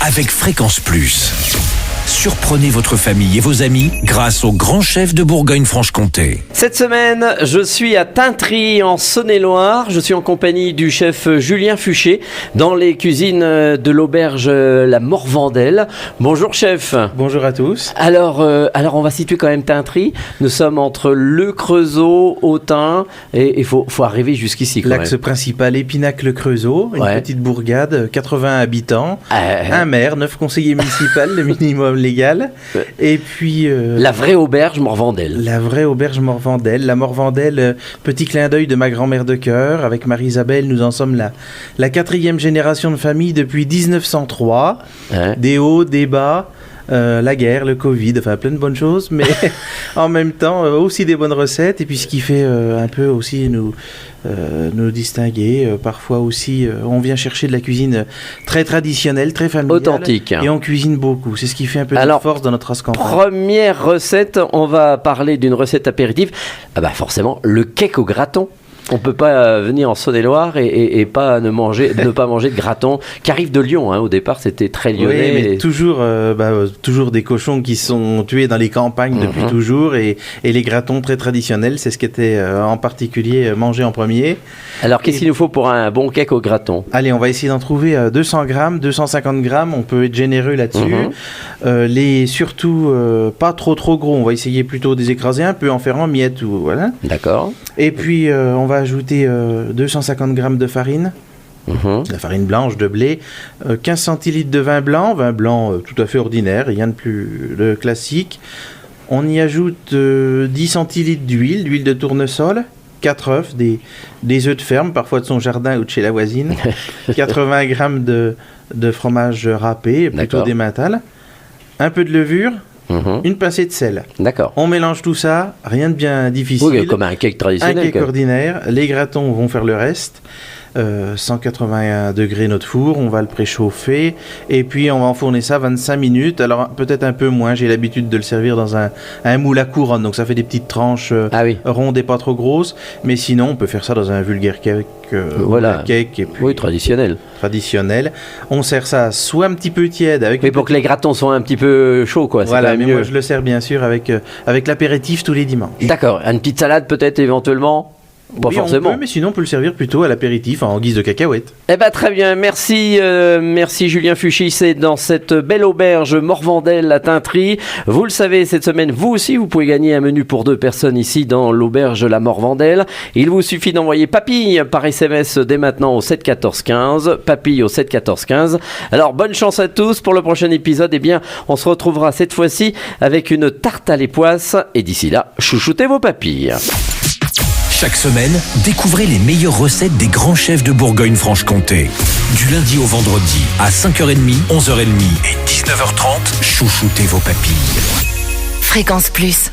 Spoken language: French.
avec Fréquence Plus. Surprenez votre famille et vos amis grâce au grand chef de Bourgogne-Franche-Comté. Cette semaine, je suis à Taintry en Saône-et-Loire. Je suis en compagnie du chef Julien Fuché dans les cuisines de l'auberge La Morvandelle. Bonjour chef. Bonjour à tous. Alors on va situer quand même Taintry. Nous sommes entre Le Creusot, Autun et il faut arriver jusqu'ici quand L'axe même. principal, Épinac-le Creusot, une petite bourgade, 80 habitants, un maire, 9 conseillers municipaux, le minimum légal, et puis... la vraie auberge Morvandelle. La vraie auberge Morvandelle. La Morvandelle, petit clin d'œil de ma grand-mère de cœur. Avec Marie-Isabelle, nous en sommes la 4e génération de famille depuis 1903. Des hauts, des bas. La guerre, le Covid, enfin plein de bonnes choses, mais en même temps aussi des bonnes recettes. Et puis ce qui fait un peu aussi nous distinguer, parfois aussi on vient chercher de la cuisine très traditionnelle, très familiale, authentique, et on cuisine beaucoup. C'est ce qui fait un peu de force dans notre race campagne. Première recette, on va parler d'une recette apéritive. Ah bah forcément, le cake au graton. On peut pas venir en Saône-et-Loire et pas ne pas manger de graton, qui arrive de Lyon. Au départ, c'était très lyonnais. Oui, mais toujours des cochons qui sont tués dans les campagnes depuis toujours, et les gratons très traditionnels, c'est ce qui était en particulier mangé en premier. Alors, qu'est-ce qu'il nous faut pour un bon cake au graton ? Allez, on va essayer d'en trouver 200 grammes, 250 grammes. On peut être généreux là-dessus. Surtout pas trop gros. On va essayer plutôt de les écraser un peu en faire en miettes. Voilà. D'accord. Et puis, on va ajouter 250 grammes de farine, de la farine blanche de blé, 15 centilitres de vin blanc tout à fait ordinaire, rien de plus classique. On y ajoute 10 centilitres d'huile de tournesol, 4 œufs, des œufs de ferme, parfois de son jardin ou de chez la voisine, 80 grammes de fromage râpé, plutôt d'emmental, un peu de levure, une pincée de sel. D'accord. On mélange tout ça, rien de bien difficile. Oui, comme un cake traditionnel. Un cake ordinaire. Les gratons vont faire le reste. 181 degrés notre four, on va le préchauffer et puis on va enfourner ça 25 minutes. Alors peut-être un peu moins, j'ai l'habitude de le servir dans un moule à couronne, donc ça fait des petites tranches rondes et pas trop grosses, mais sinon on peut faire ça dans un vulgaire cake, cake et puis, traditionnel. On sert ça soit un petit peu tiède avec pour que les gratons soient un petit peu chauds, quoi. Voilà, mais moi je le sers bien sûr avec l'apéritif tous les dimanches. D'accord, une petite salade peut-être éventuellement. Pas forcément. On peut, mais sinon on peut le servir plutôt à l'apéritif en guise de cacahuètes. Eh ben très bien, merci Julien Fuché, c'est dans cette belle auberge Morvandelle à Taintry. Vous le savez, cette semaine, vous aussi, vous pouvez gagner un menu pour 2 personnes ici dans l'auberge La Morvandelle. Il vous suffit d'envoyer papille par SMS dès maintenant au 7 14 15, papille au 7 14 15. Alors bonne chance à tous pour le prochain épisode. Eh bien, on se retrouvera cette fois-ci avec une tarte à l'époisse et d'ici là, chouchoutez vos papilles. Chaque semaine, découvrez les meilleures recettes des grands chefs de Bourgogne-Franche-Comté. Du lundi au vendredi, à 5h30, 11h30 et 19h30, chouchoutez vos papilles. Fréquence Plus.